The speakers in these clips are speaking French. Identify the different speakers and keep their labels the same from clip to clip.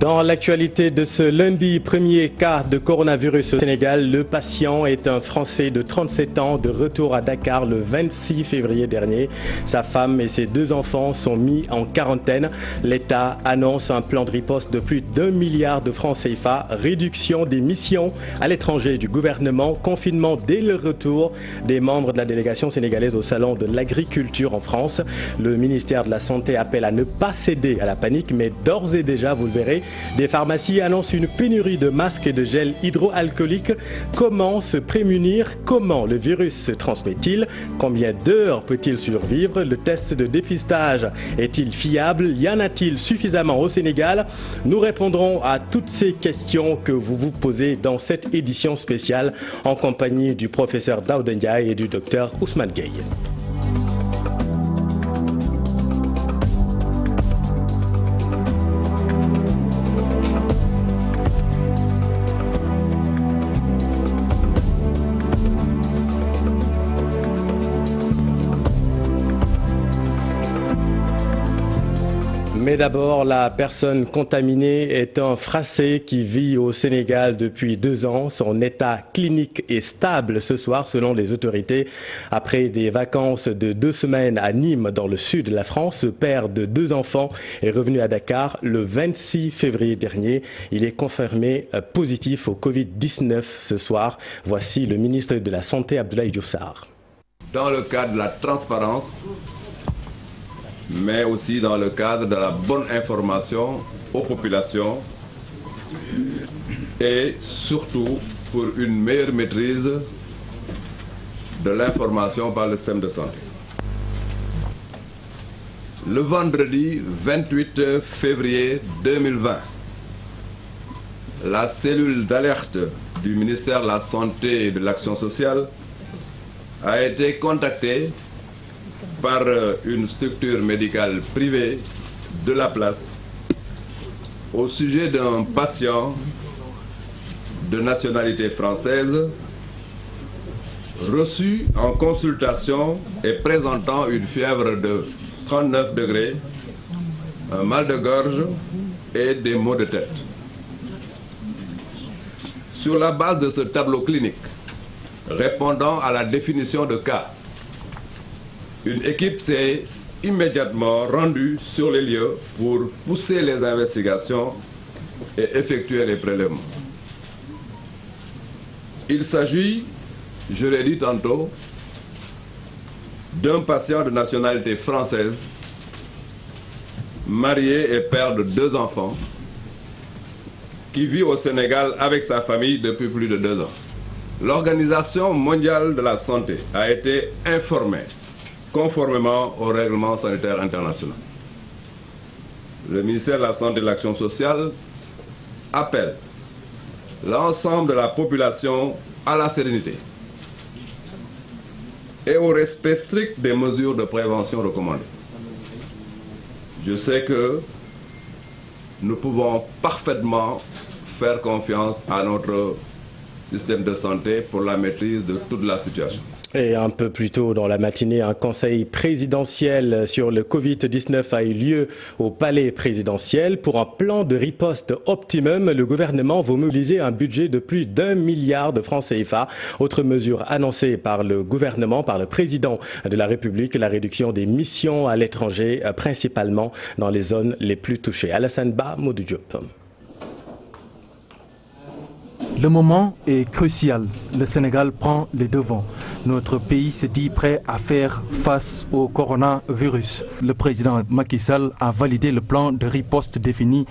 Speaker 1: Dans l'actualité de ce lundi, premier cas de coronavirus au Sénégal, le patient est un Français de 37 ans de retour à Dakar le 26 février dernier. Sa femme et ses 2 enfants sont mis en quarantaine. L'État annonce un plan de riposte de plus d'1 milliard de francs CFA, réduction des missions à l'étranger du gouvernement, confinement dès le retour des membres de la délégation sénégalaise au Salon de l'agriculture en France. Le ministère de la Santé appelle à ne pas céder à la panique, mais d'ores et déjà, vous le verrez, des pharmacies annoncent une pénurie de masques et de gel hydroalcoolique. Comment se prémunir? Comment le virus se transmet-il? Combien d'heures peut-il survivre? Le test de dépistage est-il fiable? Y en a-t-il suffisamment au Sénégal? Nous répondrons à toutes ces questions que vous vous posez dans cette édition spéciale en compagnie du professeur Daouda Ndiaye et du docteur Ousmane Gueye. Mais d'abord, la personne contaminée est un Français qui vit au Sénégal depuis 2 ans. Son état clinique est stable ce soir selon les autorités. Après des vacances de 2 semaines à Nîmes dans le sud de la France, ce père de 2 enfants est revenu à Dakar le 26 février dernier. Il est confirmé positif au Covid-19 ce soir. Voici le ministre de la Santé, Abdoulaye Diouf Sarr.
Speaker 2: Dans le cadre de la transparence, mais aussi dans le cadre de la bonne information aux populations et surtout pour une meilleure maîtrise de l'information par le système de santé. Le vendredi 28 février 2020, la cellule d'alerte du ministère de la Santé et de l'Action sociale a été contactée par une structure médicale privée de la place au sujet d'un patient de nationalité française reçu en consultation et présentant une fièvre de 39 degrés, un mal de gorge et des maux de tête. Sur la base de ce tableau clinique, répondant à la définition de cas, une équipe s'est immédiatement rendue sur les lieux pour pousser les investigations et effectuer les prélèvements. Il s'agit, je l'ai dit tantôt, d'un patient de nationalité française, marié et père de 2 enfants, qui vit au Sénégal avec sa famille depuis plus de 2 ans. L'Organisation mondiale de la santé a été informée conformément au règlement sanitaire international. Le ministère de la Santé et de l'Action sociale appelle l'ensemble de la population à la sérénité et au respect strict des mesures de prévention recommandées. Je sais que nous pouvons parfaitement faire confiance à notre système de santé pour la maîtrise de toute la situation.
Speaker 1: Et un peu plus tôt dans la matinée, un conseil présidentiel sur le Covid-19 a eu lieu au palais présidentiel. Pour un plan de riposte optimum, le gouvernement va mobiliser un budget de plus d'1 milliard de francs CFA. Autre mesure annoncée par le gouvernement, par le président de la République, la réduction des missions à l'étranger, principalement dans les zones les plus touchées. Alassane Ba, Modou Diop.
Speaker 3: Le moment est crucial. Le Sénégal prend les devants. Notre pays se dit prêt à faire face au coronavirus. Le président Macky Sall a validé le plan de riposte défini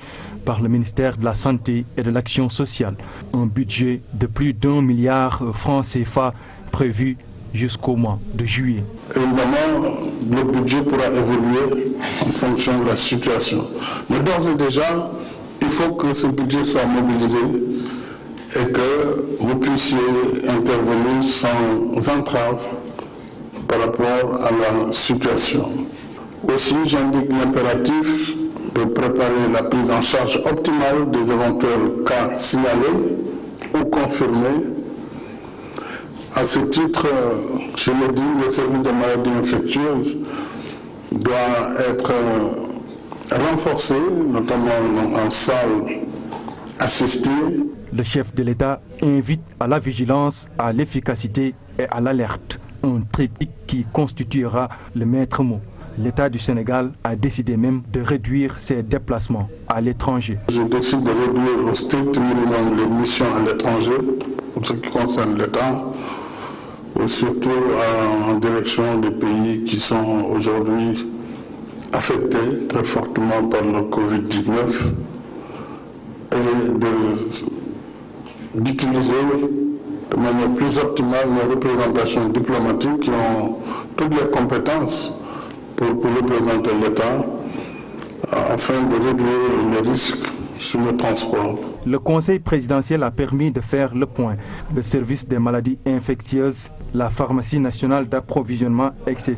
Speaker 3: par le ministère de la Santé et de l'Action sociale. Un budget de plus d'1 milliard de francs CFA prévu jusqu'au mois de juillet.
Speaker 4: Évidemment, le budget pourra évoluer en fonction de la situation. Mais d'ores et déjà, il faut que ce budget soit mobilisé et que vous puissiez intervenir sans entrave par rapport à la situation. Aussi, j'indique l'impératif de préparer la prise en charge optimale des éventuels cas signalés ou confirmés. À ce titre, je le dis, le service de maladies infectieuses doit être renforcée, notamment en salle assistée.
Speaker 3: Le chef de l'État invite à la vigilance, à l'efficacité et à l'alerte, un triptyque qui constituera le maître mot. L'État du Sénégal a décidé même de réduire ses déplacements à l'étranger.
Speaker 4: Je décide de réduire au strict minimum les missions à l'étranger, pour ce qui concerne l'État, surtout en direction des pays qui sont aujourd'hui affectés très fortement par le Covid-19 et d'utiliser de manière plus optimale nos représentations diplomatiques qui ont toutes les compétences pour représenter l'État afin de réduire les risques sur le transport.
Speaker 3: Le Conseil présidentiel a permis de faire le point. Le service des maladies infectieuses, la pharmacie nationale d'approvisionnement, etc.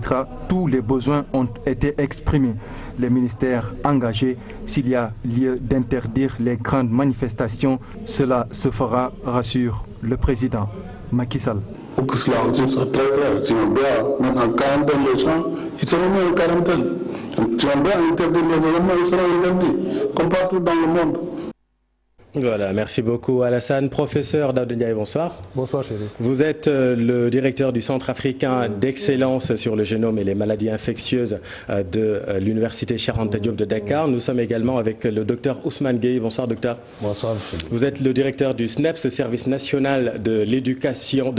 Speaker 3: Tous les besoins ont été exprimés. Les ministères engagés, s'il y a lieu d'interdire les grandes manifestations, cela se fera, rassure le président Macky Sall.
Speaker 4: Pour que cela soit très clair, si on doit mettre en quarantaine les gens, ils seront mis en quarantaine. Si on doit interdire les éléments, ils seront interdits, comme partout dans le monde.
Speaker 1: Voilà, merci beaucoup Alassane. Professeur Daouda Ndiaye, bonsoir.
Speaker 5: Bonsoir chéri.
Speaker 1: Vous êtes le directeur du Centre africain d'excellence sur le génome et les maladies infectieuses de l'Université Cheikh Anta Diop de Dakar. Nous sommes également avec le docteur Ousmane Gueye. Bonsoir docteur.
Speaker 5: Bonsoir.
Speaker 1: Vous êtes le directeur du SNEPS, Service national de l'éducation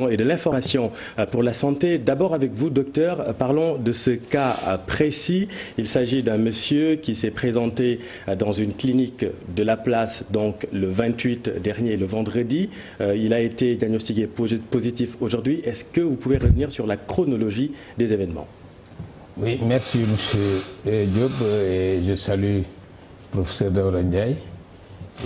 Speaker 1: et de l'information pour la santé. D'abord avec vous docteur, parlons de ce cas précis. Il s'agit d'un monsieur qui s'est présenté dans une clinique de la place donc le 28 dernier, le vendredi. Il a été diagnostiqué positif aujourd'hui. Est-ce que vous pouvez revenir sur la chronologie des événements?
Speaker 5: Oui, merci M. Diop et je salue le professeur Daouda Ndiaye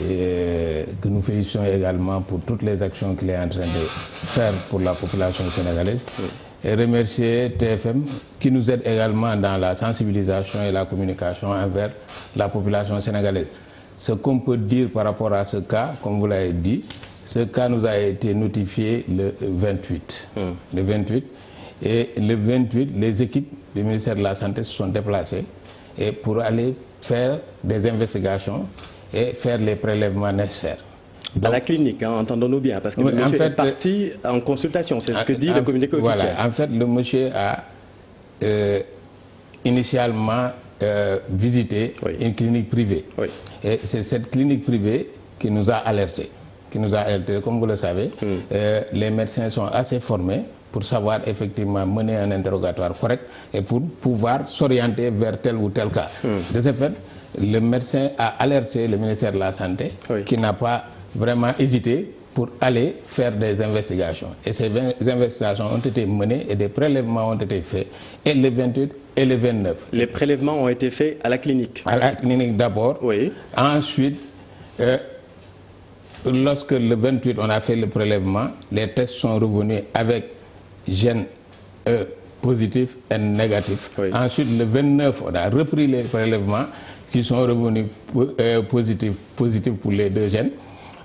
Speaker 5: et que nous félicitons également pour toutes les actions qu'il est en train de faire pour la population sénégalaise. Oui. Et remercier TFM qui nous aide également dans la sensibilisation et la communication envers la population sénégalaise. Ce qu'on peut dire par rapport à ce cas, comme vous l'avez dit, ce cas nous a été notifié le 28. Le 28. Et le 28, les équipes du ministère de la Santé se sont déplacées et pour aller faire des investigations et faire les prélèvements nécessaires.
Speaker 1: Donc, à la clinique, hein, entendons-nous bien, parce que le monsieur est parti en consultation, c'est ce que dit le communiqué officiel.
Speaker 5: Voilà, en fait, le monsieur a initialement visiter une clinique privée. Oui. Et c'est cette clinique privée qui nous a alertés. Comme vous le savez, les médecins sont assez formés pour savoir effectivement mener un interrogatoire correct et pour pouvoir s'orienter vers tel ou tel cas. De ce fait, le médecin a alerté le ministère de la Santé qui n'a pas vraiment hésité pour aller faire des investigations. Et ces investigations ont été menées et des prélèvements ont été faits, et le 28 et le 29.
Speaker 1: Les prélèvements ont été faits à la clinique?
Speaker 5: À la clinique d'abord. Oui. Ensuite, lorsque le 28 on a fait le prélèvement, les tests sont revenus avec gène E positif et négatif. Oui. Ensuite, le 29, on a repris les prélèvements qui sont revenus positifs pour les deux gènes.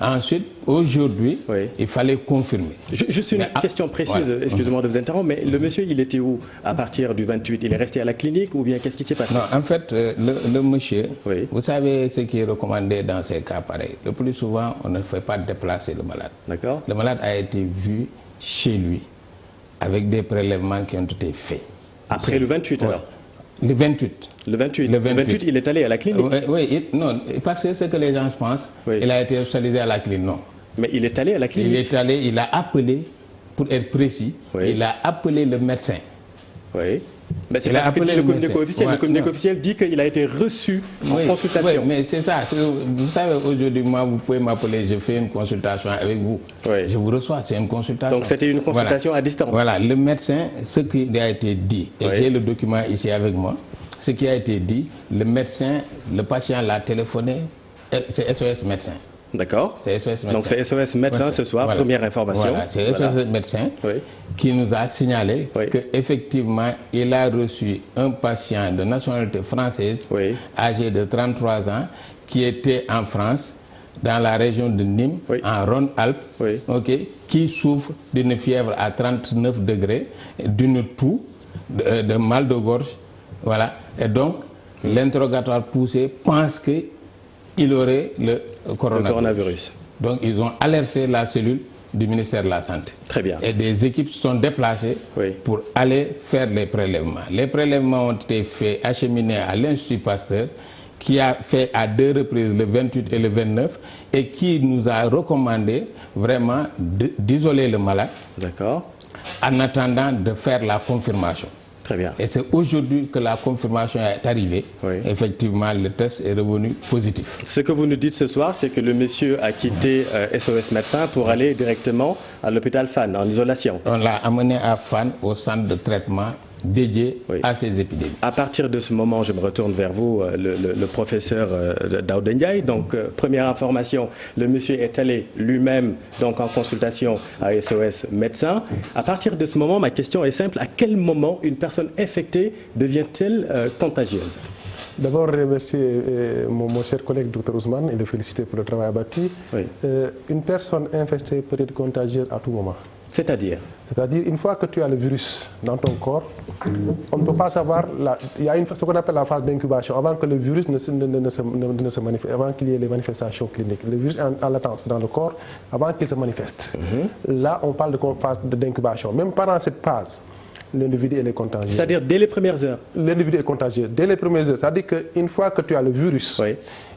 Speaker 5: Ensuite, aujourd'hui, il fallait confirmer.
Speaker 1: Juste une question précise, voilà. Excusez-moi de vous interrompre, mais le monsieur, il était où à partir du 28? Il est resté à la clinique ou bien qu'est-ce qui s'est passé?
Speaker 5: Non, en fait, le monsieur, vous savez ce qui est recommandé dans ces cas pareils. Le plus souvent, on ne fait pas déplacer le malade. D'accord. Le malade a été vu chez lui avec des prélèvements qui ont été faits.
Speaker 1: Après le 28 alors?
Speaker 5: Le 28.
Speaker 1: Le 28, il est allé à la clinique?
Speaker 5: Oui, non, parce que ce que les gens pensent, il a été hospitalisé à la clinique, non.
Speaker 1: Mais il est allé à la clinique?
Speaker 5: Il est allé, il a appelé, pour être précis, il a appelé le médecin.
Speaker 1: Oui. Mais c'est parce que dit le communiqué officiel. Le communiqué officiel dit qu'il a été reçu en consultation.
Speaker 5: Oui, mais c'est ça. Vous savez, aujourd'hui, moi, vous pouvez m'appeler, je fais une consultation avec vous. Je vous reçois, c'est une consultation.
Speaker 1: Donc c'était une consultation à distance?
Speaker 5: Voilà, le médecin, ce qui a été dit, et j'ai le document ici avec moi, ce qui a été dit, le médecin, le patient l'a téléphoné, c'est SOS médecin.
Speaker 1: D'accord.
Speaker 5: C'est SOS médecin.
Speaker 1: Donc c'est SOS médecin ce soir, première information.
Speaker 5: Voilà, c'est SOS médecin qui nous a signalé qu'effectivement, il a reçu un patient de nationalité française, âgé de 33 ans, qui était en France, dans la région de Nîmes, en Rhône-Alpes, qui souffre d'une fièvre à 39 degrés, d'une toux, de mal de gorge. Voilà. Et donc, l'interrogatoire poussé pense qu'il aurait le coronavirus. Donc ils ont alerté la cellule du ministère de la Santé.
Speaker 1: Très bien.
Speaker 5: Et des équipes sont déplacées pour aller faire les prélèvements. Les prélèvements ont été faits, acheminés à l'Institut Pasteur, qui a fait à 2 reprises le 28 et le 29 et qui nous a recommandé vraiment d'isoler le malade en attendant de faire la confirmation.
Speaker 1: Très bien.
Speaker 5: Et c'est aujourd'hui que la confirmation est arrivée. Effectivement, le test est revenu positif.
Speaker 1: Ce que vous nous dites ce soir, c'est que le monsieur a quitté SOS Médecins pour aller directement à l'hôpital Fann, en isolation.
Speaker 5: On l'a amené à Fann, au centre de traitement dédié à ces épidémies.
Speaker 1: À partir de ce moment, je me retourne vers vous, le professeur Daouda Ndiaye. Donc, première information, le monsieur est allé lui-même donc en consultation à SOS Médecins. À partir de ce moment, ma question est simple. À quel moment une personne infectée devient-elle contagieuse?
Speaker 6: D'abord, remercier mon cher collègue Dr Ousmane et le féliciter pour le travail abattu. Une personne infectée peut être contagieuse à tout moment.
Speaker 1: C'est-à-dire?
Speaker 6: C'est-à-dire, une fois que tu as le virus dans ton corps, on ne peut pas savoir, il y a ce qu'on appelle la phase d'incubation, avant que le virus ne se manifeste, avant qu'il y ait les manifestations cliniques. Le virus est en latence dans le corps avant qu'il se manifeste. Là, on parle de phase d'incubation. Même pendant cette phase, l'individu est contagieux.
Speaker 1: C'est-à-dire dès les premières heures? L'individu
Speaker 6: est contagieux dès les premières heures. C'est-à-dire qu'une fois que tu as le virus,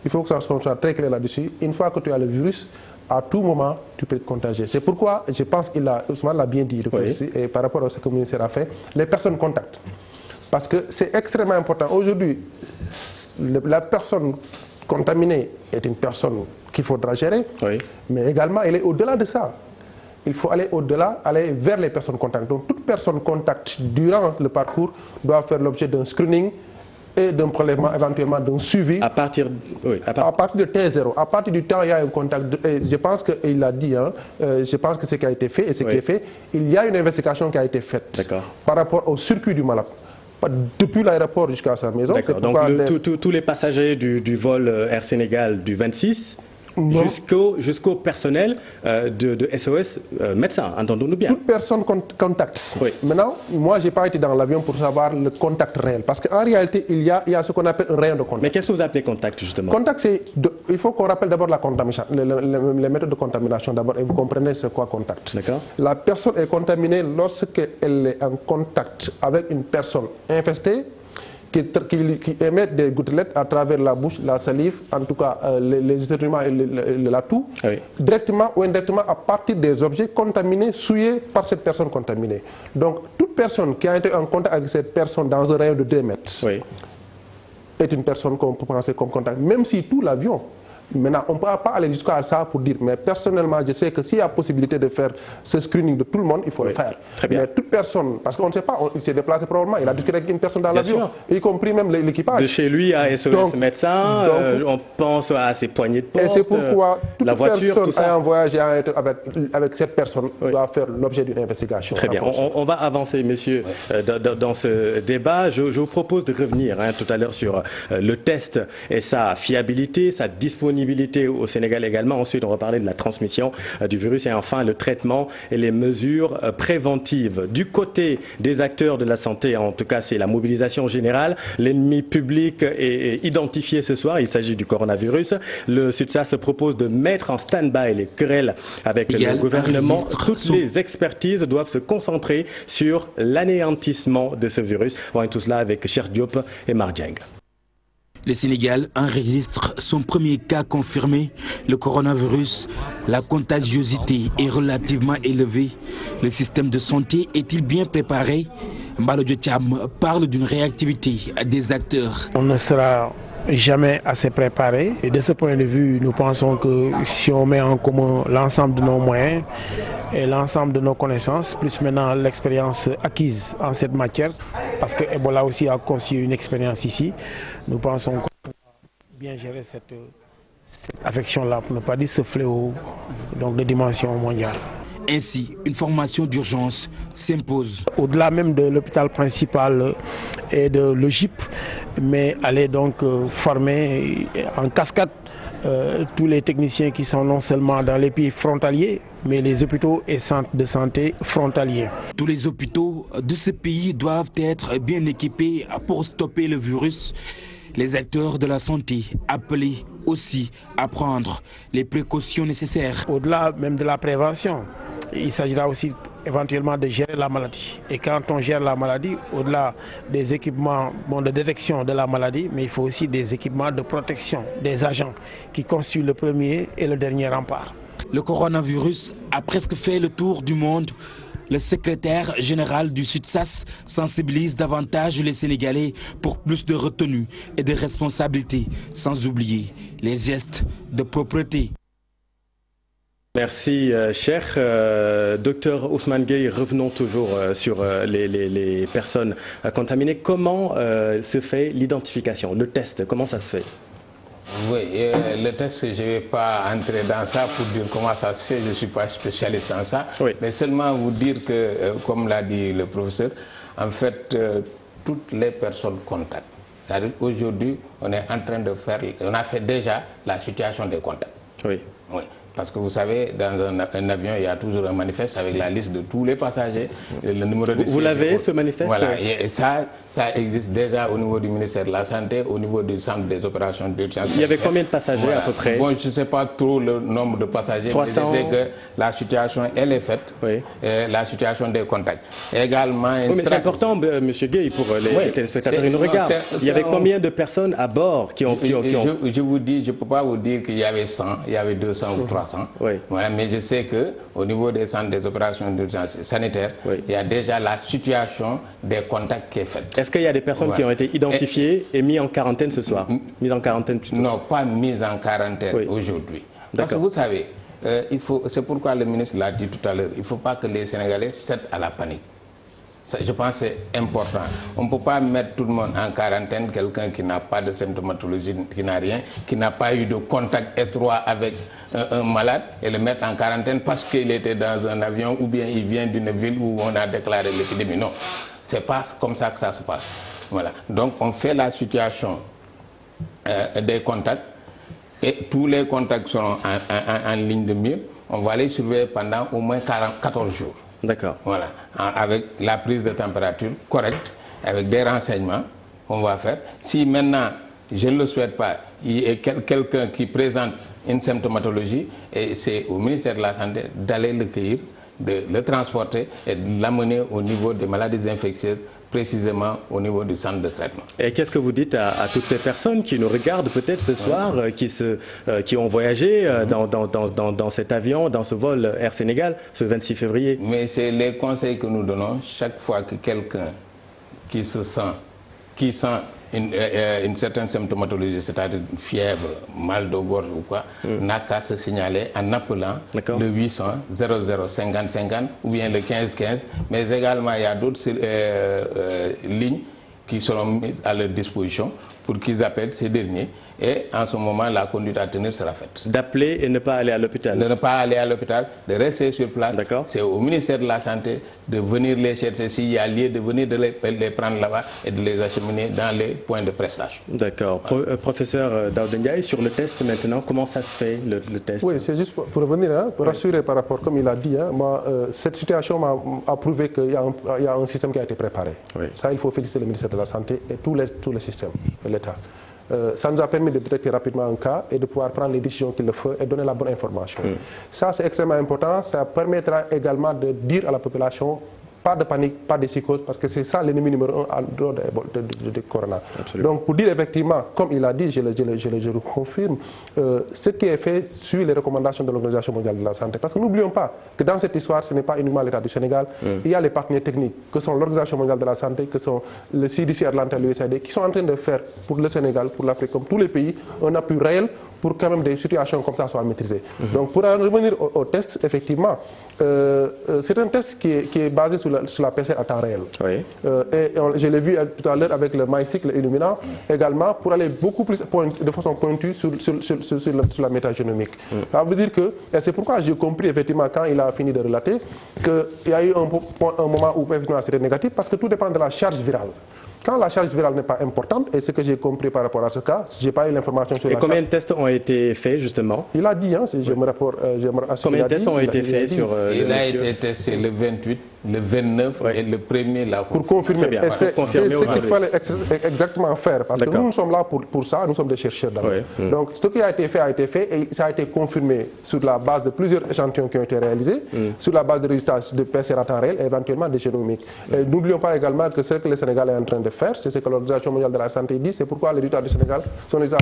Speaker 6: il faut que ça soit très clair là-dessus, une fois que tu as le virus, à tout moment, tu peux être contagieux. C'est pourquoi je pense qu'Ousmane l'a bien dit, et par rapport à ce que le ministère a fait, les personnes contactent. Parce que c'est extrêmement important. Aujourd'hui, la personne contaminée est une personne qu'il faudra gérer, mais également, elle est au-delà de ça. Il faut aller au-delà, aller vers les personnes contacts. Donc, toute personne contact durant le parcours doit faire l'objet d'un screening et d'un prélèvement, éventuellement d'un suivi.
Speaker 1: À partir
Speaker 6: de T0. À partir du temps où il y a un contact, je pense qu'il l'a dit, je pense que ce qui a été fait et ce qui est fait, il y a une investigation qui a été faite par rapport au circuit du malade. Depuis l'aéroport jusqu'à sa maison.
Speaker 1: Donc tous les passagers du vol Air Sénégal du 26 jusqu'au personnel de SOS Médecins, entendons-nous bien.
Speaker 6: Toute personne contact. Maintenant, moi, je n'ai pas été dans l'avion pour savoir le contact réel. Parce qu'en réalité, il y a ce qu'on appelle un rayon de contact.
Speaker 1: Mais qu'est-ce que vous appelez contact, justement?
Speaker 6: Contact, il faut qu'on rappelle d'abord la contamination, les méthodes de contamination d'abord, et vous comprenez c'est quoi contact. La personne est contaminée lorsqu'elle est en contact avec une personne infestée, qui émettent des gouttelettes à travers la bouche, la salive, en tout cas les éternuements et la toux, directement ou indirectement à partir des objets contaminés, souillés par cette personne contaminée. Donc toute personne qui a été en contact avec cette personne dans un rayon de 2 mètres est une personne qu'on peut penser comme contact, même si tout l'avion. Maintenant, on ne peut pas aller jusqu'à ça pour dire, mais personnellement, je sais que s'il y a possibilité de faire ce screening de tout le monde, il faut le faire. Mais toute personne, parce qu'on ne sait pas, il s'est déplacé probablement, il a discuté avec une personne dans l'avion, y compris même l'équipage.
Speaker 1: De chez lui à SOS Médecins, on pense à ses poignées de porte,
Speaker 6: et c'est pourquoi toute
Speaker 1: la voiture,
Speaker 6: personne ayant voyagé avec cette personne doit faire l'objet d'une investigation.
Speaker 1: Très bien, on va avancer, messieurs, dans ce débat. Je vous propose de revenir tout à l'heure sur le test et sa fiabilité, sa disponibilité au Sénégal également. Ensuite, on va parler de la transmission du virus et enfin le traitement et les mesures préventives. Du côté des acteurs de la santé, en tout cas, c'est la mobilisation générale. L'ennemi public est identifié ce soir. Il s'agit du coronavirus. Le SUTSA se propose de mettre en stand-by les querelles avec le gouvernement. Toutes les expertises doivent se concentrer sur l'anéantissement de ce virus. On voit tout cela avec Cheikh Diop et Marjeng.
Speaker 7: Le Sénégal enregistre son premier cas confirmé, le coronavirus. La contagiosité est relativement élevée. Le système de santé est-il bien préparé? Mbalo Diothiam parle d'une réactivité des acteurs.
Speaker 8: On ne sera jamais assez préparé. Et de ce point de vue, nous pensons que si on met en commun l'ensemble de nos moyens et l'ensemble de nos connaissances, plus maintenant l'expérience acquise en cette matière, parce que Ebola aussi a conçu une expérience ici, nous pensons qu'on peut bien gérer cette affection-là, pour ne pas dire ce fléau donc de dimension mondiale.
Speaker 7: Ainsi, une formation d'urgence s'impose.
Speaker 8: Au-delà même de l'hôpital principal et de l'OGIP, mais aller donc former en cascade tous les techniciens qui sont non seulement dans les pays frontaliers, mais les hôpitaux et centres de santé frontaliers.
Speaker 7: Tous les hôpitaux de ce pays doivent être bien équipés pour stopper le virus. Les acteurs de la santé appelés aussi à prendre les précautions nécessaires.
Speaker 8: Au-delà même de la prévention, il s'agira aussi éventuellement de gérer la maladie. Et quand on gère la maladie, au-delà des équipements de détection de la maladie, mais il faut aussi des équipements de protection des agents qui constituent le premier et le dernier rempart.
Speaker 7: Le coronavirus a presque fait le tour du monde. Le secrétaire général du SUTSAS sensibilise davantage les Sénégalais pour plus de retenue et de responsabilité, sans oublier les gestes de propreté.
Speaker 1: Merci, cher docteur Ousmane Gueye. Revenons toujours sur les personnes contaminées. Comment se fait l'identification, le test, comment ça se fait?
Speaker 5: Oui, le test, je ne vais pas entrer dans ça pour dire comment ça se fait, je ne suis pas spécialiste en ça, oui. Mais seulement vous dire que, comme l'a dit le professeur, en fait, toutes les personnes contacts. C'est-à-dire aujourd'hui, on est en train de faire, on a fait déjà la situation des contacts.
Speaker 1: Oui.
Speaker 5: Oui. Parce que vous savez, dans un avion, il y a toujours un manifeste avec la liste de tous les passagers, le numéro de siège.
Speaker 1: Vous l'avez, ce manifeste?
Speaker 5: Voilà, et ça existe déjà au niveau du ministère de la Santé, au niveau du centre des opérations d'urgence.
Speaker 1: Il y avait combien de passagers, voilà, à peu près?
Speaker 5: Bon, je ne sais pas trop le nombre de passagers,
Speaker 1: 300...
Speaker 5: mais je sais que la situation, elle est faite, oui. La situation des contacts. Également,
Speaker 1: oui, mais c'est important, M. Gueye, pour les téléspectateurs qui nous regardent. Il y avait combien de personnes à bord qui ont...
Speaker 5: Je vous dis, je ne peux pas vous dire qu'il y avait 100, il y avait 200 ou 300.
Speaker 1: Oui.
Speaker 5: Voilà, mais je sais qu'au niveau des centres des opérations d'urgence sanitaire, oui. Il y a déjà la situation des contacts qui est faite.
Speaker 1: Est-ce qu'il y a des personnes voilà. qui ont été identifiées et mises en quarantaine ce soir? Mises en quarantaine plutôt?
Speaker 5: Non, pas mises en quarantaine oui. Aujourd'hui. Parce que vous savez, c'est pourquoi le ministre l'a dit tout à l'heure, il ne faut pas que les Sénégalais cèdent à la panique. Ça, je pense que c'est important. On ne peut pas mettre tout le monde en quarantaine, quelqu'un qui n'a pas de symptomatologie, qui n'a rien, qui n'a pas eu de contact étroit avec un malade et le mettre en quarantaine parce qu'il était dans un avion ou bien il vient d'une ville où on a déclaré l'épidémie. Non, ce n'est pas comme ça que ça se passe. Voilà. Donc on fait la situation des contacts et tous les contacts sont en ligne de mire. On va les surveiller pendant au moins 14 jours.
Speaker 1: D'accord.
Speaker 5: Voilà, avec la prise de température correcte, avec des renseignements, on va faire. Si maintenant, je ne le souhaite pas, il y a quelqu'un qui présente une symptomatologie, et c'est au ministère de la Santé d'aller le cueillir, de le transporter et de l'amener au niveau des maladies infectieuses, précisément au niveau du centre de traitement.
Speaker 1: Et qu'est-ce que vous dites à toutes ces personnes qui nous regardent peut-être ce soir, qui ont voyagé dans cet avion, dans ce vol Air Sénégal, ce 26 février?
Speaker 5: Mais c'est les conseils que nous donnons chaque fois que quelqu'un qui sent une certaine symptomatologie, c'est-à-dire une fièvre, mal de gorge ou quoi, n'a qu'à se signaler en appelant le 800 00 50 50 ou bien le 15 15. Mais également, il y a d'autres lignes qui seront mises à leur disposition pour qu'ils appellent ces derniers. Et en ce moment, la conduite à tenir sera faite.
Speaker 1: D'appeler et ne pas aller à l'hôpital?
Speaker 5: De ne pas aller à l'hôpital, de rester sur place. C'est au ministère de la Santé de venir les chercher s'il y a lieu, de venir de les prendre là-bas et de les acheminer dans les points de prestation.
Speaker 1: D'accord. Voilà. Professeur Daouda Ndiaye, sur le test maintenant, comment ça se fait le test?
Speaker 6: Oui, c'est juste pour revenir, hein, pour rassurer par rapport, comme il a dit, hein, cette situation a prouvé qu'il y a un système qui a été préparé. Oui. Ça, il faut féliciter le ministère de la Santé et tous les systèmes de l'État. Ça nous a permis de détecter rapidement un cas et de pouvoir prendre les décisions qu'il le faut et donner la bonne information. Ça, c'est extrêmement important. Ça permettra également de dire à la population, pas de panique, pas de psychose, parce que c'est ça l'ennemi numéro 1 en dehors de Corona. Absolument. Donc, pour dire effectivement, comme il a dit, je le confirme, ce qui est fait suit les recommandations de l'Organisation mondiale de la santé. Parce que n'oublions pas que dans cette histoire, ce n'est pas uniquement l'État du Sénégal. Il y a les partenaires techniques, que sont l'Organisation mondiale de la santé, que sont le CDC Atlanta et l'USAID, qui sont en train de faire pour le Sénégal, pour l'Afrique, comme tous les pays, un appui réel pour quand même des situations comme ça soient maîtrisées. Donc, pour en revenir au test, effectivement, c'est un test qui est basé sur la PCR à temps réel. Oui. Et je l'ai vu tout à l'heure avec le MySick, Illumina, également pour aller beaucoup plus de façon pointue sur la métagénomique. Ça veut dire que, et c'est pourquoi j'ai compris effectivement quand il a fini de relater, qu'il y a eu un moment où effectivement c'était négatif, parce que tout dépend de la charge virale. Quand la charge virale n'est pas importante, et ce que j'ai compris par rapport à ce cas, je n'ai pas eu l'information sur la charge.
Speaker 1: Et combien de tests ont été faits justement? Il
Speaker 6: a dit, hein, si je me rapporte.
Speaker 1: Combien de tests ont été faits sur
Speaker 5: Il a été testé le 28, le 29 et le 1er là.
Speaker 6: Pour confirmer.
Speaker 1: Bien,
Speaker 6: c'est ce qu'il fallait exactement faire. Parce que nous sommes là pour ça, nous sommes des chercheurs d'abord. Donc ce qui a été fait et ça a été confirmé sur la base de plusieurs échantillons qui ont été réalisés, sur la base des résultats de PCR à temps réel et éventuellement des génomiques. N'oublions pas également que ce que le Sénégal est en train de faire, c'est ce que l'Organisation mondiale de la santé dit, c'est pourquoi les résultats du Sénégal sont déjà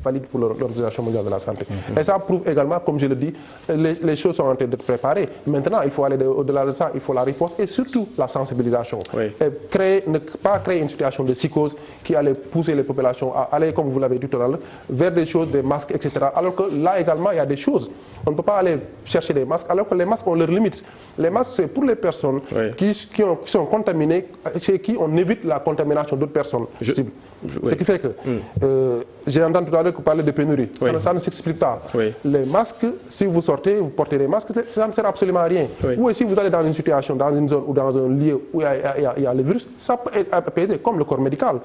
Speaker 6: valides pour l'Organisation mondiale de la santé. Et ça prouve également, comme je le dis, les choses sont en train d'être préparées. Maintenant, il faut aller au-delà de ça, il faut la réponse et surtout la sensibilisation. Et ne pas créer une situation de psychose qui allait pousser les populations à aller, comme vous l'avez dit tout à l'heure, vers des choses, des masques, etc. Alors que là également, il y a des choses. On ne peut pas aller chercher des masques, alors que les masques ont leurs limites. Les masques, c'est pour les personnes qui sont contaminées, chez qui on évite la contamination d'autres personnes. Ce qui fait que, j'ai entendu tout à l'heure que vous parlez de pénurie. Ça ne s'explique pas. Les masques, si vous sortez, vous portez des masques, ça ne sert absolument à rien. Ou si vous allez dans une situation, dans une zone ou dans un lieu où il y a le virus, ça peut être apaisé, comme le corps médical.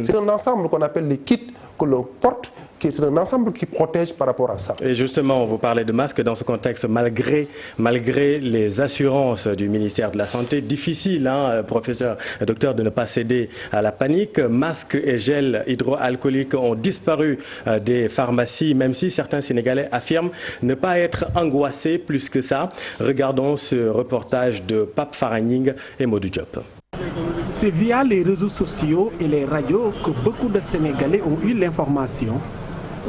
Speaker 6: C'est un ensemble qu'on appelle les kits que l'on porte, c'est un ensemble qui protège par rapport à ça.
Speaker 1: Et justement, vous parlez de masques dans ce contexte, malgré les assurances du ministère de la Santé, difficile, hein, professeur, docteur, de ne pas céder à la panique. Masques et gels hydroalcooliques ont disparu des pharmacies, même si certains Sénégalais affirment ne pas être angoissés plus que ça. Regardons ce reportage de Pape Farahning et Modou Diop.
Speaker 9: C'est via les réseaux sociaux et les radios que beaucoup de Sénégalais ont eu l'information.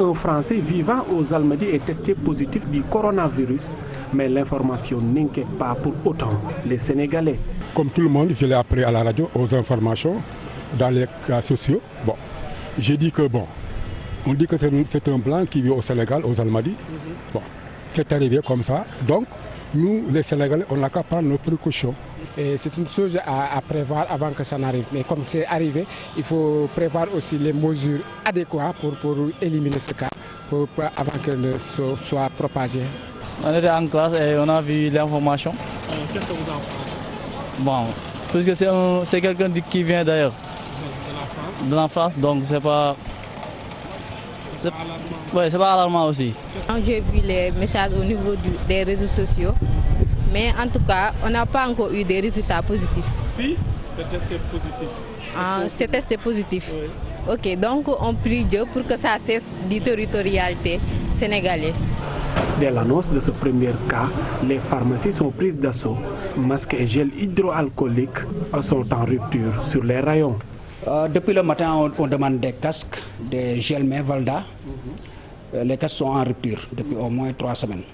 Speaker 9: Un Français vivant aux Almadies est testé positif du coronavirus, mais l'information n'inquiète pas pour autant les Sénégalais.
Speaker 10: Comme tout le monde, je l'ai appris à la radio, aux informations, dans les cas sociaux. Bon, j'ai dit que on dit que c'est un blanc qui vit au Sénégal, aux Almadies. Bon, c'est arrivé comme ça. Donc, nous, les Sénégalais, on n'a qu'à prendre nos précautions.
Speaker 11: C'est une chose à prévoir avant que ça n'arrive. Mais comme c'est arrivé, il faut prévoir aussi les mesures adéquates pour éliminer ce cas, avant qu'il ne soit propagé.
Speaker 12: On était en classe et on a vu l'information.
Speaker 9: Qu'est-ce que vous en pensez?
Speaker 12: Bon, puisque c'est quelqu'un qui vient d'ailleurs. De la France, donc c'est pas... c'est pas alarmant aussi.
Speaker 13: J'ai vu les messages au niveau des réseaux sociaux. Mais en tout cas, on n'a pas encore eu des résultats positifs.
Speaker 9: Si, c'est testé positif.
Speaker 13: C'est testé positif.
Speaker 9: Oui.
Speaker 13: Ok, donc on prie Dieu pour que ça cesse d'territorialité sénégalaise.
Speaker 9: Dès l'annonce de ce premier cas, les pharmacies sont prises d'assaut. Masques et gels hydroalcooliques sont en rupture sur les rayons.
Speaker 14: Depuis le matin, on demande des casques, des gels mains Valda. Les casques sont en rupture depuis au moins 3 semaines.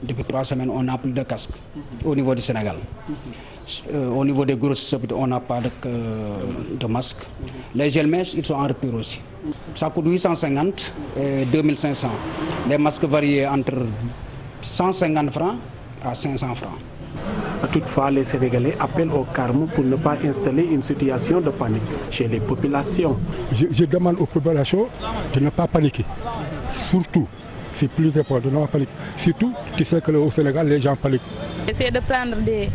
Speaker 14: Depuis 3 semaines, on n'a plus de casques au niveau du Sénégal. Au niveau des grosses hôpitaux, on n'a pas de masques. Les gels mains, ils sont en rupture aussi. Ça coûte 850 et 2500. Les masques varient entre 150 francs à 500 francs.
Speaker 9: Toutefois, les Sénégalais appellent au calme pour ne pas installer une situation de panique chez les populations.
Speaker 10: Je demande aux populations de ne pas paniquer. Surtout, c'est plus important de ne pas paniquer. Surtout, tu sais qu'au Sénégal, les gens paniquent.
Speaker 15: Essayer de prendre des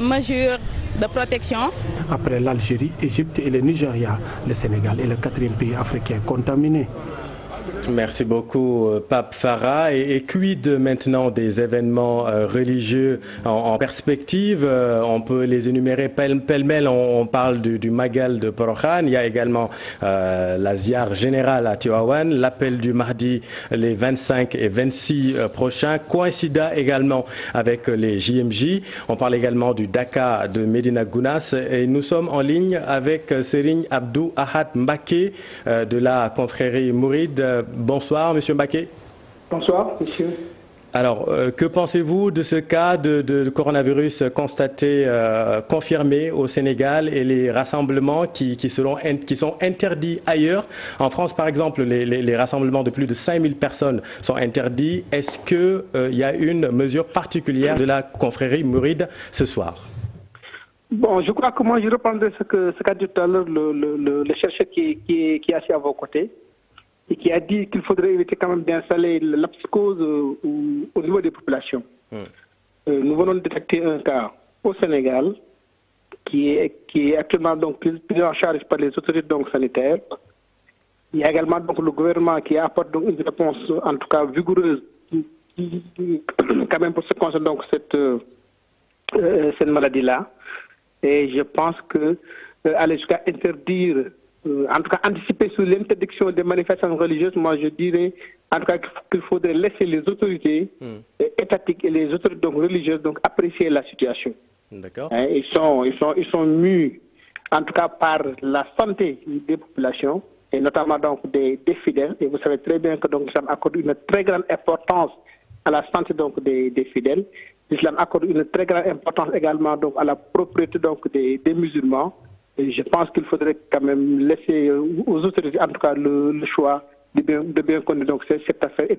Speaker 15: mesures de protection.
Speaker 9: Après l'Algérie, l'Égypte et le Nigeria, le Sénégal est le 4e pays africain contaminé.
Speaker 1: Merci beaucoup, Pape Farah. Et quid maintenant des événements religieux en perspective? On peut les énumérer pêle-mêle. On parle du Magal de Porokhane. Il y a également la Ziar générale à Tivaouane, l'appel du mardi les 25 et 26 prochains, coïncida également avec les JMJ. On parle également du Dakar de Medina Gounass. Et nous sommes en ligne avec Serigne Abdou Ahad Mbaké de la confrérie Mouride. Bonsoir, Monsieur Mbaké.
Speaker 16: Bonsoir, monsieur.
Speaker 1: Alors, que pensez-vous de ce cas de coronavirus constaté, confirmé au Sénégal et les rassemblements qui sont interdits ailleurs? En France, par exemple, les rassemblements de plus de 5000 personnes sont interdits. Est-ce qu'il y a une mesure particulière de la confrérie Mouride ce soir?
Speaker 16: Bon, je crois que moi, je reprendrai ce qu'a dit tout à l'heure le chercheur qui est assis à vos côtés, et qui a dit qu'il faudrait éviter quand même d'installer la psychose au niveau des populations. Nous venons de détecter un cas au Sénégal qui est actuellement donc pris en charge par les autorités donc sanitaires. Il y a également donc le gouvernement qui apporte donc une réponse en tout cas vigoureuse quand même pour ce qui concerne donc cette maladie-là. Et je pense que aller jusqu'à interdire, en tout cas anticiper sur l'interdiction des manifestations religieuses, moi je dirais en tout cas qu'il faudrait laisser les autorités étatiques et les autorités donc religieuses donc apprécier la situation.
Speaker 1: D'accord.
Speaker 16: Ils sont mus en tout cas par la santé des populations et notamment donc des fidèles. Et vous savez très bien que donc l'islam accorde une très grande importance à la santé donc des fidèles. L'islam accorde une très grande importance également donc à la propriété donc des musulmans. Et je pense qu'il faudrait quand même laisser aux autorités en tout cas le choix de bien connaître donc cette affaire et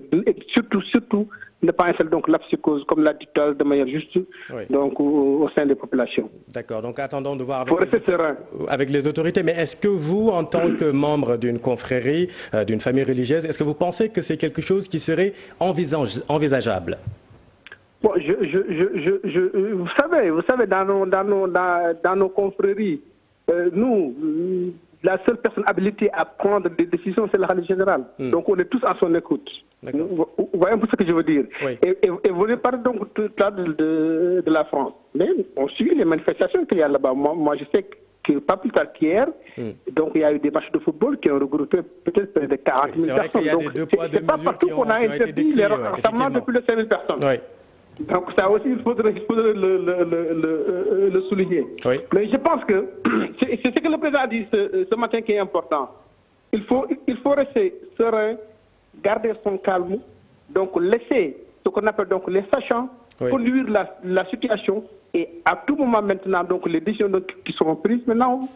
Speaker 16: surtout ne pas installer donc la psychose comme l'a dit de manière juste donc au sein des populations.
Speaker 1: D'accord, donc attendons de voir
Speaker 16: avec
Speaker 1: les autorités. Mais est-ce que vous, en tant que membre d'une confrérie, d'une famille religieuse, est-ce que vous pensez que c'est quelque chose qui serait envisageable?
Speaker 16: Bon, vous savez, dans nos confréries, nous, la seule personne habilitée à prendre des décisions, c'est la religion générale. Donc on est tous à son écoute. Vous voyez un peu ce que je veux dire.
Speaker 1: Oui.
Speaker 16: Et vous parlez donc de la France. Mais on suit les manifestations qu'il y a là-bas. Moi, je sais que pas plus tard qu'hier, donc il y a eu des matchs de football qui ont regroupé peut-être près de 40 000 personnes. Donc c'est pas partout qu'on a interdit les rassemblements de plus de 5 000 personnes.
Speaker 1: Oui.
Speaker 16: Donc ça aussi, il faudrait le souligner.
Speaker 1: Oui.
Speaker 16: Mais je pense que c'est ce que le président a dit ce matin qui est important. Il faut rester serein, garder son calme, donc laisser ce qu'on appelle donc les sachants conduire la situation. Et à tout moment maintenant, donc les décisions qui seront prises maintenant,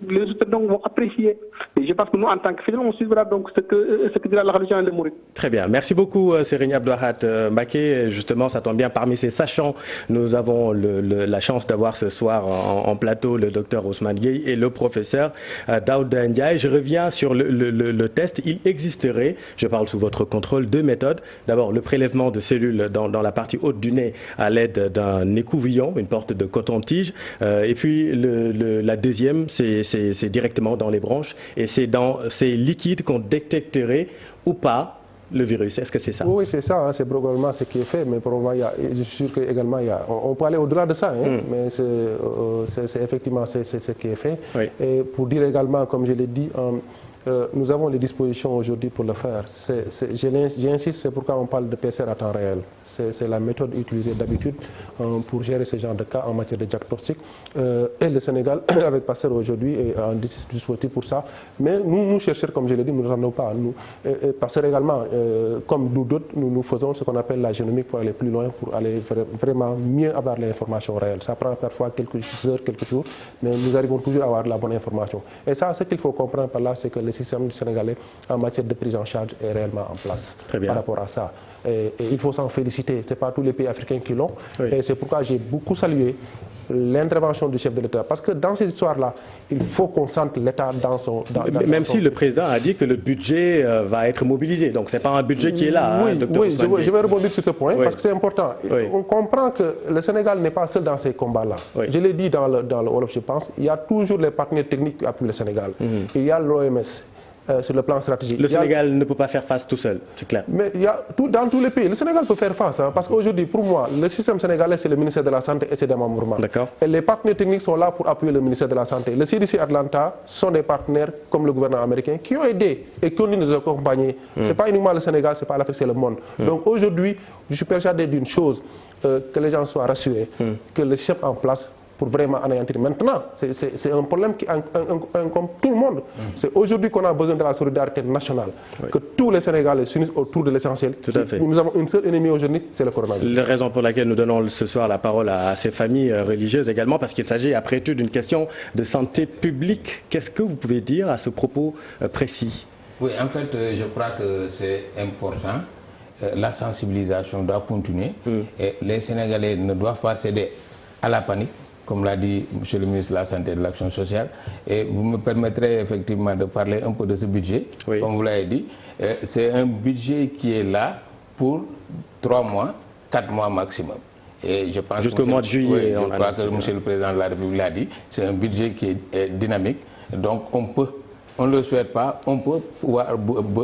Speaker 16: les autres donc vont apprécier. Et je pense que nous, en tant que fidèles, on suivra donc ce que dira la religion des Mourides.
Speaker 1: Très bien. Merci beaucoup, Serigne Abdou Ahad Mbacké. Justement, ça tombe bien, parmi ces sachants, nous avons la chance d'avoir ce soir en plateau le docteur Ousmane Gueye et le professeur Daouda Ndiaye. Je reviens sur le test. Il existerait, je parle sous votre contrôle, deux méthodes. D'abord, le prélèvement de cellules dans la partie haute du nez à l'aide d'un écouvillon, une porte de coton-tige, et puis la deuxième, c'est directement dans les bronches, et c'est dans ces liquides qu'on détecterait ou pas le virus. Est-ce que c'est ça?
Speaker 6: Oui, c'est ça, hein, c'est probablement ce qui est fait, mais probablement, je suis sûr qu'également, on peut aller au-delà de ça, hein, mais c'est effectivement ce qui est fait.
Speaker 1: Oui.
Speaker 6: Et pour dire également, comme je l'ai dit, nous avons les dispositions aujourd'hui pour le faire. J'insiste, c'est pourquoi on parle de PCR à temps réel. C'est la méthode utilisée d'habitude pour gérer ce genre de cas en matière de diagnostic. Et le Sénégal, avec Pasteur aujourd'hui, est en dispositif pour ça. Mais nous chercheurs, comme je l'ai dit, nous ne rendons pas. Pasteur également, comme nous d'autres, nous faisons ce qu'on appelle la génomique pour aller plus loin, pour aller vraiment mieux avoir l'information réelle. Ça prend parfois quelques heures, quelques jours, mais nous arrivons toujours à avoir la bonne information. Et ça, ce qu'il faut comprendre par là, c'est que le système sénégalais en matière de prise en charge est réellement en place par rapport à ça. Et il faut s'en féliciter. Ce n'est pas tous les pays africains qui l'ont. Et c'est pourquoi j'ai beaucoup salué l'intervention du chef de l'État. Parce que dans ces histoires-là, il faut qu'on sente l'État dans son...
Speaker 1: Même si le président a dit que le budget va être mobilisé. Donc ce n'est pas un budget qui est là,
Speaker 6: oui,
Speaker 1: hein, docteur Ousmane Gueye.
Speaker 6: Je vais rebondir sur ce point parce que c'est important. On comprend que le Sénégal n'est pas seul dans ces combats-là. Je l'ai dit dans le Wolof, je pense, il y a toujours les partenaires techniques qui appuient le Sénégal. Il y a l'OMS. Sur le plan stratégique.
Speaker 1: Le Sénégal ne peut pas faire face tout seul, c'est clair.
Speaker 6: Mais il y a dans tous les pays, le Sénégal peut faire face. Hein, parce qu'aujourd'hui, pour moi, le système sénégalais, c'est le ministère de la Santé et ses démembrements. Et les partenaires techniques sont là pour appuyer le ministère de la Santé. Le CDC Atlanta sont des partenaires comme le gouvernement américain qui ont aidé et qui ont nous accompagner. Ce n'est pas uniquement le Sénégal, ce n'est pas l'Afrique, c'est le monde. Donc aujourd'hui, je suis persuadé d'une chose, que les gens soient rassurés, que le système en place pour vraiment anéantir. Maintenant, c'est un problème qui incombe tout le monde. C'est aujourd'hui qu'on a besoin de la solidarité nationale, que tous les Sénégalais s'unissent autour de l'essentiel. Nous avons une seule ennemie aujourd'hui, c'est le coronavirus.
Speaker 1: La raison pour laquelle nous donnons ce soir la parole à ces familles religieuses également, parce qu'il s'agit après tout d'une question de santé publique. Qu'est-ce que vous pouvez dire à ce propos précis?
Speaker 5: Oui, en fait, je crois que c'est important. La sensibilisation doit continuer. Et les Sénégalais ne doivent pas céder à la panique, comme l'a dit M. le ministre de la Santé et de l'Action sociale. Et vous me permettrez effectivement de parler un peu de ce budget. Comme vous l'avez dit, c'est un budget qui est là pour 3 mois, 4 mois maximum. Et je pense
Speaker 1: jusqu'au mois de juillet.
Speaker 5: Oui, je crois que M. le Président de la République l'a dit, c'est un budget qui est dynamique. Donc on ne le souhaite pas, on peut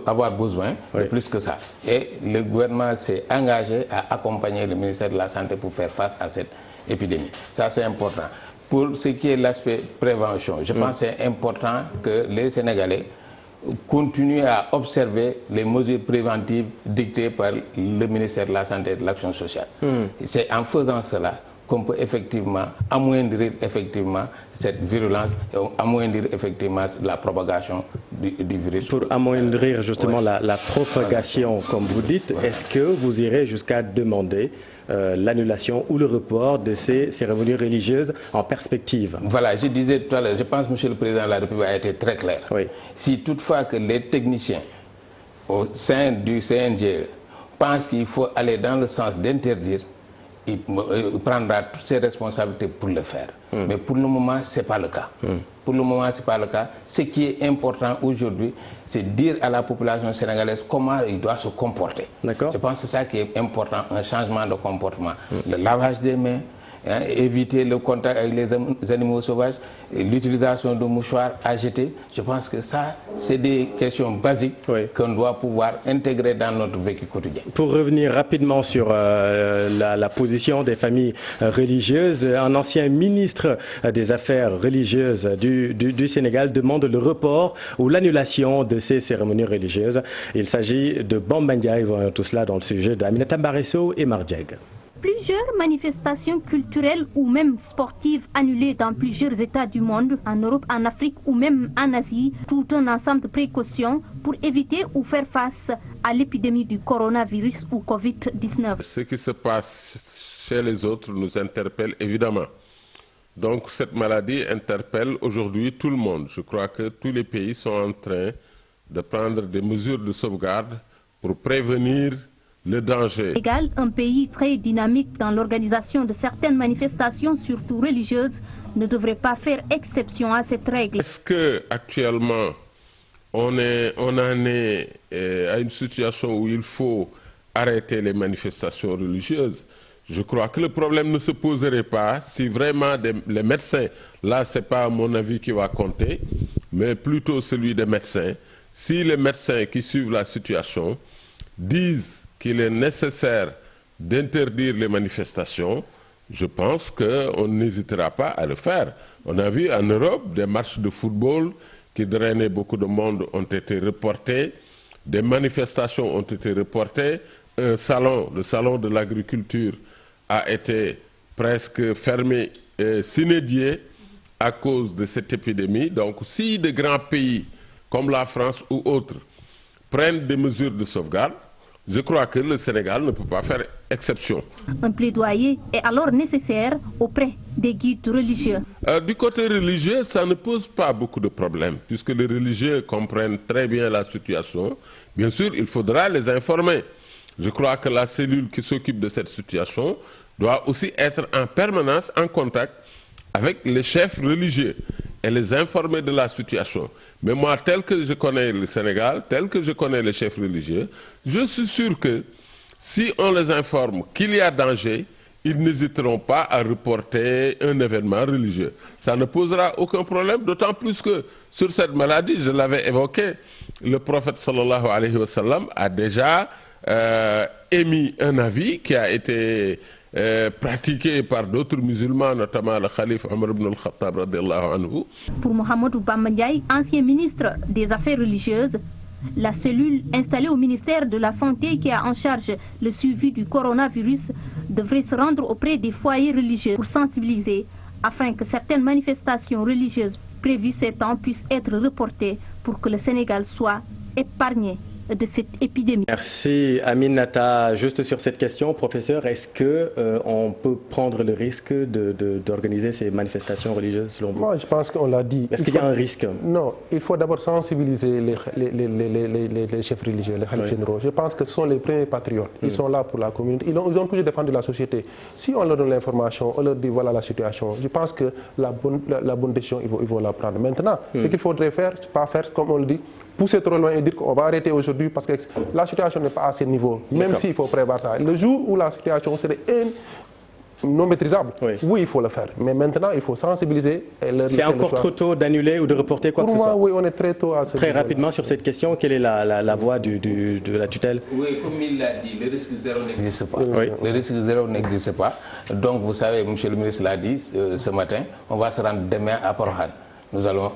Speaker 5: avoir besoin de plus que ça. Et le gouvernement s'est engagé à accompagner le ministère de la Santé pour faire face à cette épidémie. Ça, c'est important. Pour ce qui est de l'aspect prévention, je pense que c'est important que les Sénégalais continuent à observer les mesures préventives dictées par le ministère de la Santé et de l'Action sociale. C'est en faisant cela qu'on peut effectivement amoindrir cette virulence et amoindrir effectivement la propagation du virus.
Speaker 1: Pour amoindrir justement la propagation, comme vous dites, est-ce que vous irez jusqu'à demander l'annulation ou le report de ces cérémonies religieuses en perspective?
Speaker 5: Voilà, je disais tout à l'heure, je pense que M. le Président de la République a été très clair. Si toutefois que les techniciens au sein du CNGE pensent qu'il faut aller dans le sens d'interdire, il prendra toutes ses responsabilités pour le faire. Mais pour le moment, ce n'est pas le cas. Pour le moment, ce n'est pas le cas. Ce qui est important aujourd'hui, c'est dire à la population sénégalaise comment il doit se comporter. Je pense que c'est ça qui est important, un changement de comportement. Le lavage des mains, éviter le contact avec les animaux sauvages, l'utilisation de mouchoirs à jeter. Je pense que ça, c'est des questions basiques qu'on doit pouvoir intégrer dans notre vécu quotidien.
Speaker 1: Pour revenir rapidement sur la position des familles religieuses, un ancien ministre des Affaires religieuses du Sénégal demande le report ou l'annulation de ces cérémonies religieuses. Il s'agit de Bamba Ndiaye, voyons tout cela dans le sujet d'Aminata Mbaresso et Mardieg.
Speaker 17: Plusieurs manifestations culturelles ou même sportives annulées dans plusieurs États du monde, en Europe, en Afrique ou même en Asie, tout un ensemble de précautions pour éviter ou faire face à l'épidémie du coronavirus ou Covid-19.
Speaker 18: Ce qui se passe chez les autres nous interpelle évidemment. Donc cette maladie interpelle aujourd'hui tout le monde. Je crois que tous les pays sont en train de prendre des mesures de sauvegarde pour prévenir le danger.
Speaker 17: Sénégal, un pays très dynamique dans l'organisation de certaines manifestations, surtout religieuses, ne devrait pas faire exception à cette règle.
Speaker 18: Est-ce qu'actuellement, on en est à une situation où il faut arrêter les manifestations religieuses? Je crois que le problème ne se poserait pas si vraiment les médecins, là ce n'est pas mon avis qui va compter, mais plutôt celui des médecins. Si les médecins qui suivent la situation disent qu'il est nécessaire d'interdire les manifestations, je pense qu'on n'hésitera pas à le faire. On a vu en Europe des matchs de football qui drainaient beaucoup de monde ont été reportés, des manifestations ont été reportées, le salon de l'agriculture a été presque fermé, sine die à cause de cette épidémie. Donc si de grands pays comme la France ou autres prennent des mesures de sauvegarde, je crois que le Sénégal ne peut pas faire exception.
Speaker 17: Un plaidoyer est alors nécessaire auprès des guides religieux.
Speaker 18: Du côté religieux, ça ne pose pas beaucoup de problèmes, puisque les religieux comprennent très bien la situation. Bien sûr, il faudra les informer. Je crois que la cellule qui s'occupe de cette situation doit aussi être en permanence en contact avec les chefs religieux et les informer de la situation. Mais moi, tel que je connais le Sénégal, tel que je connais les chefs religieux, je suis sûr que si on les informe qu'il y a danger, ils n'hésiteront pas à reporter un événement religieux. Ça ne posera aucun problème, d'autant plus que sur cette maladie, je l'avais évoqué, le prophète sallallahu alayhi wa sallam a déjà émis un avis qui a été pratiqué par d'autres musulmans, notamment le calife Omar ibn al-Khattab radiallahu anhu.
Speaker 17: Pour Mohamedou Bamba Ndiaye, ancien ministre des Affaires religieuses, la cellule installée au ministère de la Santé qui a en charge le suivi du coronavirus devrait se rendre auprès des foyers religieux pour sensibiliser afin que certaines manifestations religieuses prévues ces temps puissent être reportées pour que le Sénégal soit épargné de cette épidémie.
Speaker 1: Merci Aminata. Juste sur cette question, professeur, est-ce qu'on peut prendre le risque d'organiser ces manifestations religieuses selon vous?
Speaker 6: Moi, je pense qu'on l'a dit.
Speaker 1: Est-ce qu'il y a un risque?
Speaker 6: Non, il faut d'abord sensibiliser les chefs religieux, les khalifes généraux. Je pense que ce sont les premiers patriotes. Ils sont là pour la communauté. Ils ont toujours défendu la société. Si on leur donne l'information, on leur dit voilà la situation, je pense que la bonne décision, ils vont la prendre. Maintenant, ce qu'il faudrait faire, c'est pas faire comme on le dit, pousser trop loin et dire qu'on va arrêter aujourd'hui parce que la situation n'est pas à ce niveau, même s'il faut prévoir ça. Le jour où la situation serait non maîtrisable, oui, il faut le faire. Mais maintenant, il faut sensibiliser.
Speaker 1: C'est encore trop tôt d'annuler ou de reporter quoi que ce soit?
Speaker 6: Pour moi, oui, on est très tôt à ce
Speaker 1: Très rapidement sur cette question, quelle est la voie de la tutelle?
Speaker 5: Oui, comme il l'a dit, le risque zéro n'existe pas. Oui. Le risque zéro n'existe pas. Donc, vous savez, M. le ministre l'a dit ce matin, on va se rendre demain à Porokhane. Nous allons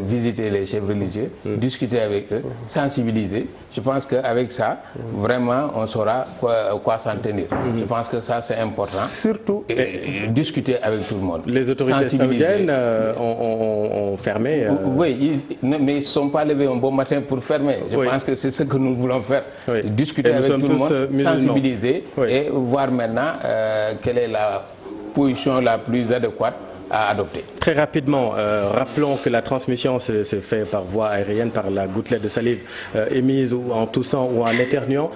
Speaker 5: visiter les chefs religieux, discuter avec eux, sensibiliser. Je pense qu'avec ça, vraiment, on saura quoi s'en tenir. Je pense que ça, c'est important.
Speaker 6: Surtout,
Speaker 5: discuter avec tout le monde.
Speaker 1: Les autorités saoudiennes ont fermé.
Speaker 5: Oui, mais ils ne sont pas levés un bon matin pour fermer. Je pense que c'est ce que nous voulons faire. Discuter avec tout le monde, sensibiliser et voir maintenant quelle est la position la plus adéquate à adopter.
Speaker 1: Très rapidement, rappelons que la transmission se fait par voie aérienne, par la gouttelette de salive émise ou en toussant ou en éternuant.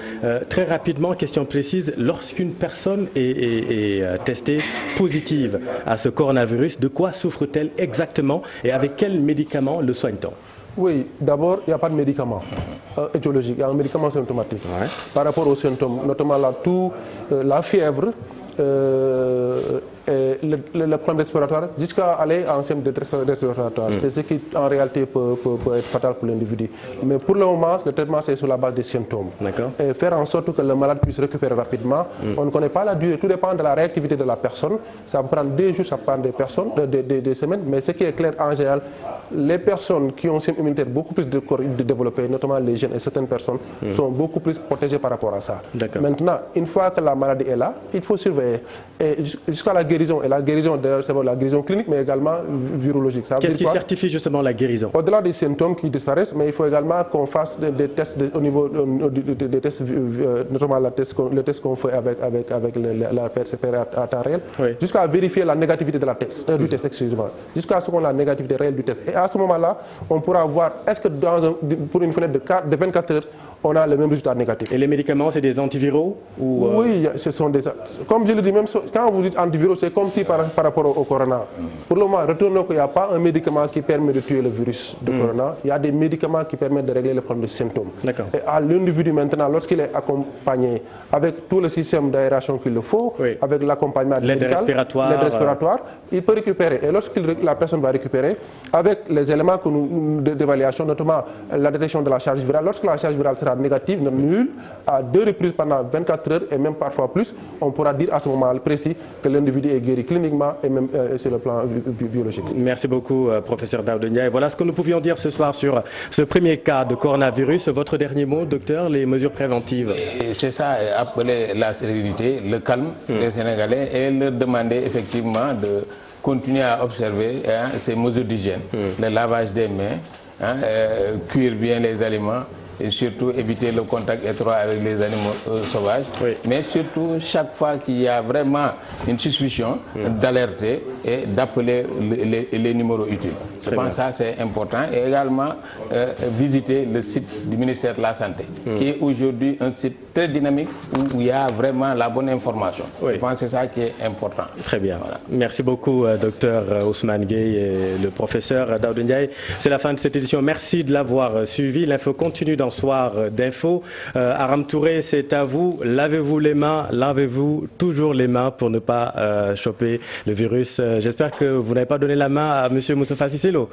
Speaker 1: Très rapidement, question précise, lorsqu'une personne est testée positive à ce coronavirus, de quoi souffre-t-elle exactement et avec quel médicament le soigne-t-on?
Speaker 6: Oui, d'abord, il n'y a pas de médicament étiologique, il y a un médicament symptomatique. Par rapport aux symptômes, notamment la toux, la fièvre, le problème respiratoire, jusqu'à aller en système de détresse respiratoire. C'est ce qui en réalité peut être fatal pour l'individu. Mais pour le moment, le traitement c'est sur la base des symptômes. Et faire en sorte que le malade puisse récupérer rapidement. On ne connaît pas la durée, tout dépend de la réactivité de la personne. Ça peut prendre des jours, ça peut prendre des semaines. Mais ce qui est clair en général, les personnes qui ont un système immunitaire beaucoup plus développé, notamment les jeunes et certaines personnes, sont beaucoup plus protégées par rapport à ça. Maintenant, une fois que la maladie est là, il faut surveiller. Et jusqu'à la guérison, et la guérison d'ailleurs c'est la guérison clinique mais également virologique.
Speaker 1: Qu'est-ce qui certifie justement la guérison?
Speaker 6: Au-delà des symptômes qui disparaissent, mais il faut également qu'on fasse des tests au niveau des tests, notamment le test qu'on fait avec la PCR à temps réel, jusqu'à vérifier la négativité de du test, excusez-moi, jusqu'à ce qu'on ait la négativité réelle du test. Et à ce moment-là, on pourra voir est-ce que pour une fenêtre de 24 heures, on a le même résultat négatif.
Speaker 1: Et les médicaments, c'est des antiviraux ou
Speaker 6: Oui, ce sont des... Comme je le dis, même quand vous dites antiviraux, c'est comme si par rapport au corona. Pour le moment, retenons qu'il n'y a pas un médicament qui permet de tuer le virus de corona. Il y a des médicaments qui permettent de régler le problème des symptômes. Et à l'individu maintenant, lorsqu'il est accompagné avec tout le système d'aération qu'il le faut, avec l'accompagnement médical, l'aide respiratoire, il peut récupérer. Et lorsque la personne va récupérer, avec les éléments d'évaluation, notamment la détection de la charge virale, lorsque la charge virale sera négative, nulle, à 2 reprises pendant 24 heures et même parfois plus, on pourra dire à ce moment précis que l'individu est guéri cliniquement et même sur le plan biologique.
Speaker 1: Merci beaucoup, professeur Daouda Ndiaye. Voilà ce que nous pouvions dire ce soir sur ce premier cas de coronavirus. Votre dernier mot, docteur, les mesures préventives?
Speaker 5: C'est ça, appeler la sérénité, le calme des Sénégalais et leur demander effectivement de continuer à observer ces mesures d'hygiène, le lavage des mains, cuire bien les aliments, et surtout éviter le contact étroit avec les animaux sauvages, mais surtout chaque fois qu'il y a vraiment une suspicion, d'alerter et d'appeler les numéros utiles. Je pense que ça c'est important et également visiter le site du ministère de la Santé, qui est aujourd'hui un site très dynamique où il y a vraiment la bonne information. Je pense que c'est ça qui est important.
Speaker 1: Très bien. Voilà. Merci beaucoup, docteur Ousmane Gueye et le professeur Daouda Ndiaye. C'est la fin de cette édition. Merci de l'avoir suivi. L'info continue dans Soir d'info. Aram Touré, c'est à vous. Lavez-vous les mains, lavez-vous toujours les mains pour ne pas choper le virus. J'espère que vous n'avez pas donné la main à M. Moustapha Cissé Lo.